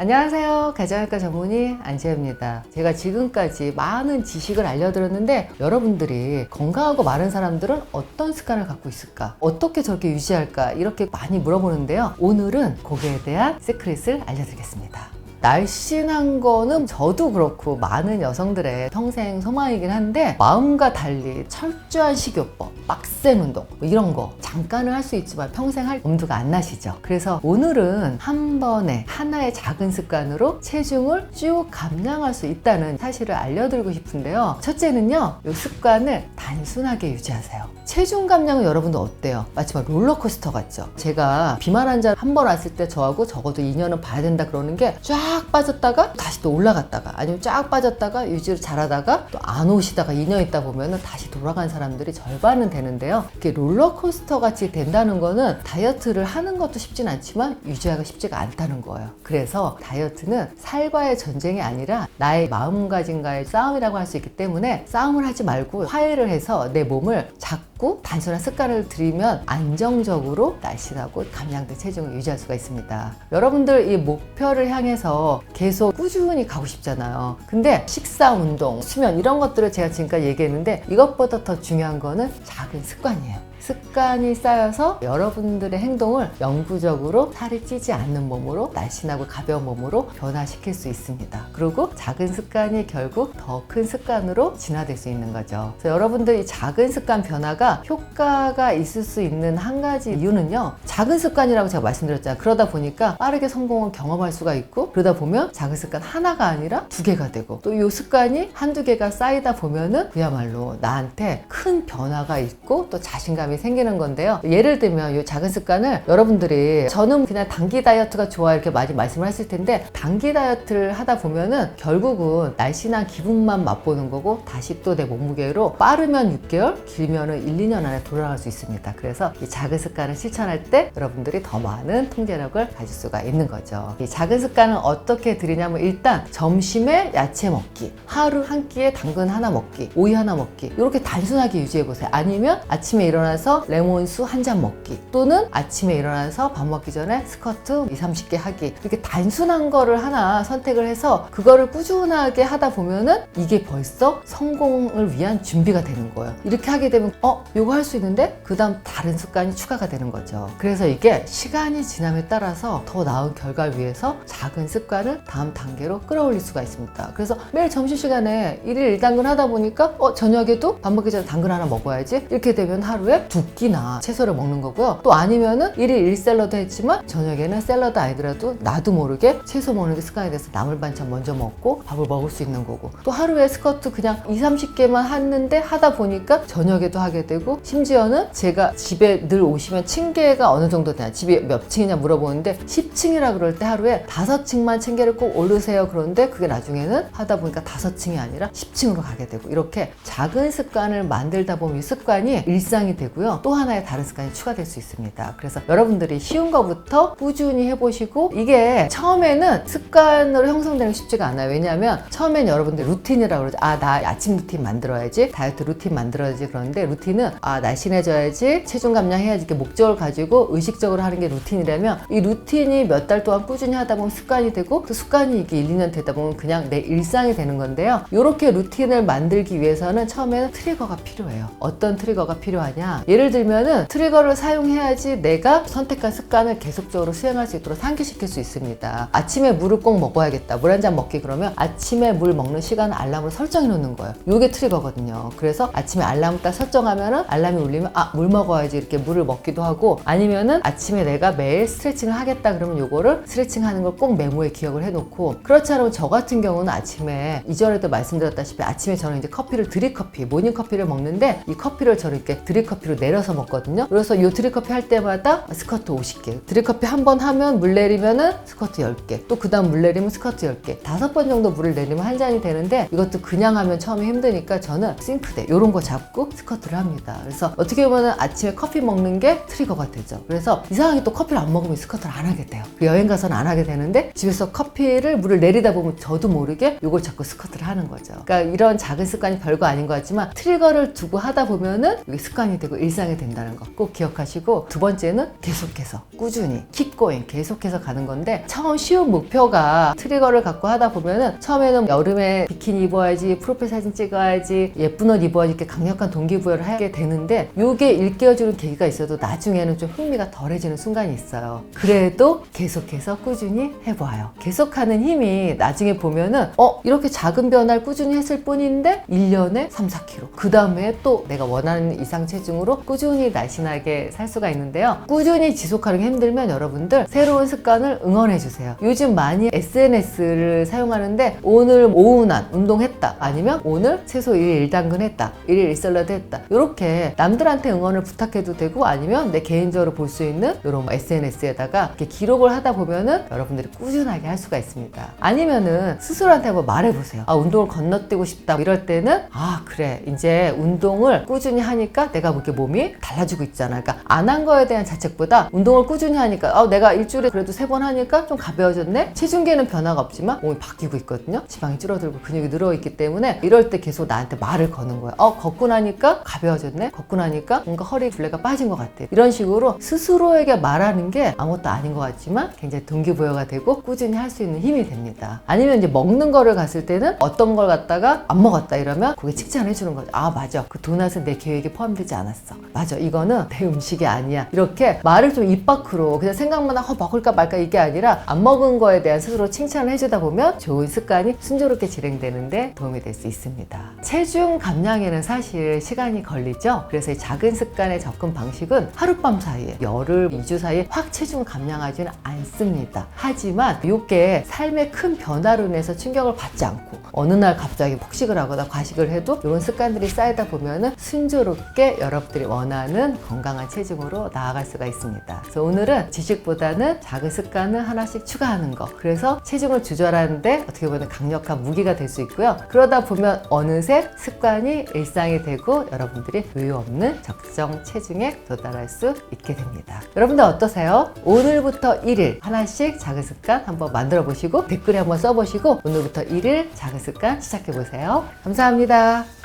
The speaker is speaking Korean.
안녕하세요. 가정의학과 전문의 안지혜입니다. 제가 지금까지 많은 지식을 알려드렸는데 여러분들이 건강하고 마른 사람들은 어떤 습관을 갖고 있을까? 어떻게 저렇게 유지할까? 이렇게 많이 물어보는데요. 오늘은 거기에 대한 시크릿을 알려드리겠습니다. 날씬한 거는 저도 그렇고 많은 여성들의 평생 소망이긴 한데 마음과 달리 철저한 식이요법, 빡센 운동 이런 거 잠깐은 할 수 있지만 평생 할 엄두가 안 나시죠? 그래서 오늘은 한 번에 하나의 작은 습관으로 체중을 쭉 감량할 수 있다는 사실을 알려드리고 싶은데요. 첫째는요, 이 습관을 단순하게 유지하세요. 체중 감량은 여러분들 어때요? 마치 롤러코스터 같죠? 제가 비만 환자 한 번 왔을 때 저하고 적어도 2년은 봐야 된다 그러는 게 쫙 빠졌다가 다시 또 올라갔다가 아니면 쫙 빠졌다가 유지를 잘하다가 또 안 오시다가 2년 있다 보면은 다시 돌아간 사람들이 절반은 되는데요. 이렇게 롤러코스터 같이 된다는 거는 다이어트를 하는 것도 쉽진 않지만 유지하기가 쉽지가 않다는 거예요. 그래서 다이어트는 살과의 전쟁이 아니라 나의 마음가짐과의 싸움이라고 할 수 있기 때문에 싸움을 하지 말고 화해를 해서 내 몸을 자꾸 단순한 습관을 들이면 안정적으로 날씬하고 감량된 체중을 유지할 수가 있습니다. 여러분들 이 목표를 향해서 계속 꾸준히 가고 싶잖아요. 근데 식사, 운동, 수면 이런 것들을 제가 지금까지 얘기했는데 이것보다 더 중요한 거는 작은 습관이에요. 습관이 쌓여서 여러분들의 행동을 영구적으로 살이 찌지 않는 몸으로 날씬하고 가벼운 몸으로 변화시킬 수 있습니다. 그리고 작은 습관이 결국 더 큰 습관으로 진화될 수 있는 거죠. 그래서 여러분들 이 작은 습관 변화가 효과가 있을 수 있는 한 가지 이유는요, 작은 습관이라고 제가 말씀드렸잖아요. 그러다 보니까 빠르게 성공을 경험할 수가 있고 그러다 보면 작은 습관 하나가 아니라 2개가 되고 또 이 습관이 한두 개가 쌓이다 보면은 그야말로 나한테 큰 변화가 있고 또 자신감이 생기는 건데요. 예를 들면 이 작은 습관을 여러분들이 저는 그냥 단기 다이어트가 좋아 이렇게 많이 말씀을 하실 텐데 단기 다이어트를 하다 보면은 결국은 날씬한 기분만 맛보는 거고 다시 또 내 몸무게로 빠르면 6개월, 길면은 1, 2년 안에 돌아갈 수 있습니다. 그래서 이 작은 습관을 실천할 때 여러분들이 더 많은 통제력을 가질 수가 있는 거죠. 이 작은 습관은 어떻게 들이냐면 일단 점심에 야채 먹기, 하루 한 끼에 당근 하나 먹기, 오이 하나 먹기 이렇게 단순하게 유지해 보세요. 아니면 아침에 일어나서 레몬수 한 잔 먹기 또는 아침에 일어나서 밥 먹기 전에 스쿼트 20-30개 하기 이렇게 단순한 거를 하나 선택을 해서 그거를 꾸준하게 하다 보면은 이게 벌써 성공을 위한 준비가 되는 거예요. 이렇게 하게 되면 요거 할 수 있는데 그 다음 다른 습관이 추가가 되는 거죠. 그래서 이게 시간이 지남에 따라서 더 나은 결과를 위해서 작은 습관을 다음 단계로 끌어올릴 수가 있습니다. 그래서 매일 점심시간에 1일 1당근 하다 보니까 저녁에도 밥 먹기 전에 당근 하나 먹어야지 이렇게 되면 하루에 2끼나 채소를 먹는 거고요. 또 아니면은 1일 1샐러드 했지만 저녁에는 샐러드 아니더라도 나도 모르게 채소 먹는 게 습관이 돼서 나물 반찬 먼저 먹고 밥을 먹을 수 있는 거고 또 하루에 스쿼트 그냥 20-30개만 했는데 하다 보니까 저녁에도 하게 되고 심지어는 제가 집에 늘 오시면 층계가 어느 정도 되냐 집이 몇 층이냐 물어보는데 10층이라 그럴 때 하루에 5층만 층계를 꼭 오르세요 그런데 그게 나중에는 하다 보니까 5층이 아니라 10층으로 가게 되고 이렇게 작은 습관을 만들다 보면 이 습관이 일상이 되고요. 또 하나의 다른 습관이 추가될 수 있습니다. 그래서 여러분들이 쉬운 거부터 꾸준히 해보시고 이게 처음에는 습관으로 형성되는 게 쉽지가 않아요. 왜냐하면 처음엔 여러분들 루틴이라고 그러죠. 나 아침 루틴 만들어야지 다이어트 루틴 만들어야지 그러는데 루틴은 날씬해져야지 체중 감량해야지 이렇게 목적을 가지고 의식적으로 하는 게 루틴이라면 이 루틴이 몇 달 동안 꾸준히 하다 보면 습관이 되고 그 습관이 이게 1, 2년 되다 보면 그냥 내 일상이 되는 건데요. 이렇게 루틴을 만들기 위해서는 처음에는 트리거가 필요해요. 어떤 트리거가 필요하냐, 예를 들면은 트리거를 사용해야지 내가 선택한 습관을 계속적으로 수행할 수 있도록 상기시킬 수 있습니다. 아침에 물을 꼭 먹어야겠다, 물 한 잔 먹기 그러면 아침에 물 먹는 시간을 알람으로 설정해 놓는 거예요. 이게 트리거거든요. 그래서 아침에 알람을 딱 설정하면은 알람이 울리면 물 먹어야지 이렇게 물을 먹기도 하고 아니면은 아침에 내가 매일 스트레칭을 하겠다 그러면 요거를 스트레칭 하는 걸 꼭 메모에 기억을 해놓고 그렇지 않으면 저 같은 경우는 아침에 이전에도 말씀드렸다시피 아침에 저는 이제 커피를 드립커피, 모닝커피를 먹는데 이 커피를 저는 이렇게 드립커피로 내려서 먹거든요. 그래서 이 드립커피 할 때마다 스쿼트 50개 드립커피 한 번 하면 물 내리면은 스쿼트 10개 또 그 다음 물 내리면 스쿼트 10개 5번 정도 물을 내리면 한 잔이 되는데 이것도 그냥 하면 처음에 힘드니까 저는 싱크대 이런 거 잡고 스쿼트를 합니다. 그래서 어떻게 보면 아침에 커피 먹는 게 트리거가 되죠. 그래서 이상하게 또 커피를 안 먹으면 스쿼트를 안 하게 돼요. 여행 가서는 안 하게 되는데 집에서 커피를 물을 내리다 보면 저도 모르게 이걸 자꾸 스쿼트를 하는 거죠. 그러니까 이런 작은 습관이 별거 아닌 것 같지만 트리거를 두고 하다 보면은 이게 습관이 되고 일상이 된다는 거 꼭 기억하시고, 두 번째는 계속해서 꾸준히 keep going, 계속해서 가는 건데, 처음 쉬운 목표가 트리거를 갖고 하다 보면은 처음에는 여름에 비키니 입어야지, 프로필 사진 찍어야지, 예쁜 옷 입어야지, 이렇게 강력한 동기부여를 하게 되는데, 요게 일깨워주는 계기가 있어도 나중에는 좀 흥미가 덜해지는 순간이 있어요. 그래도 계속해서 꾸준히 해봐요. 계속하는 힘이 나중에 보면은 이렇게 작은 변화를 꾸준히 했을 뿐인데 1년에 3, 4kg, 그 다음에 또 내가 원하는 이상 체중으로 꾸준히 날씬하게 살 수가 있는데요. 꾸준히 지속하는 게 힘들면 여러분들 새로운 습관을 응원해주세요. 요즘 많이 SNS를 사용하는데, 오늘 오운환 운동했다, 아니면 오늘 채소 1일 1당근 했다, 1일 1샐러드 했다, 이렇게 남들한테 응원을 부탁해도 되고, 아니면 내 개인적으로 볼 수 있는 이런 SNS에다가 이렇게 기록을 하다 보면은 여러분들이 꾸준하게 할 수가 있습니다. 아니면은 스스로한테 한번 말해보세요. 운동을 건너뛰고 싶다, 이럴 때는 그래, 이제 운동을 꾸준히 하니까 내가 이렇게 몸이 달라지고 있잖아. 그러니까 안 한 거에 대한 자책보다 운동을 꾸준히 하니까 내가 일주일에 그래도 3번 하니까 좀 가벼워졌네. 체중계는 변화가 없지만 몸이 바뀌고 있거든요. 지방이 줄어들고 근육이 늘어있기 때문에, 이럴 때 계속 나한테 말을 거는 거야. 걷고 나니까 가벼워졌네, 걷고 나니까 뭔가 허리 둘레가 빠진 것 같아. 이런 식으로 스스로에게 말하는 게 아무것도 아닌 것 같지만 굉장히 동기부여가 되고 꾸준히 할 수 있는 힘이 됩니다. 아니면 이제 먹는 거를 갔을 때는 어떤 걸 갖다가 안 먹었다 이러면 그게 칭찬해 주는 거죠. 맞아, 그 도넛은 내 계획에 포함되지 않았어. 맞아, 이거는 내 음식이 아니야. 이렇게 말을 좀 입 밖으로, 그냥 생각만 하고 먹을까 말까 이게 아니라 안 먹은 거에 대한 스스로 칭찬을 해주다 보면 좋은 습관이 순조롭게 진행되는데 도움이 될 수 있습니다. 체중 감량에는 사실 시간이 걸리죠. 그래서 이 작은 습관의 접근 방식은 하룻밤 사이에, 열흘, 2주 사이에 확 체중을 감량하지는 않습니다. 하지만 이게 삶의 큰 변화로 인해서 충격을 받지 않고 어느 날 갑자기 폭식을 하거나 과식을 해도 이런 습관들이 쌓이다 보면은 순조롭게 여러분들이 원하는 건강한 체중으로 나아갈 수가 있습니다. 그래서 오늘은 지식보다는 작은 습관을 하나씩 추가하는 거, 그래서 체중을 조절하는데 어떻게 보면 강력한 무기가 될 수 있고요. 그러다 보면 어느새 습관이 일상이 되고 여러분들이 요요 없는 적정 체중에 도달할 수 있게 됩니다. 여러분들 어떠세요? 오늘부터 1일 하나씩 작은 습관 한번 만들어 보시고 댓글에 한번 써보시고 오늘부터 1일 작은 습관 시작해 보세요. 감사합니다.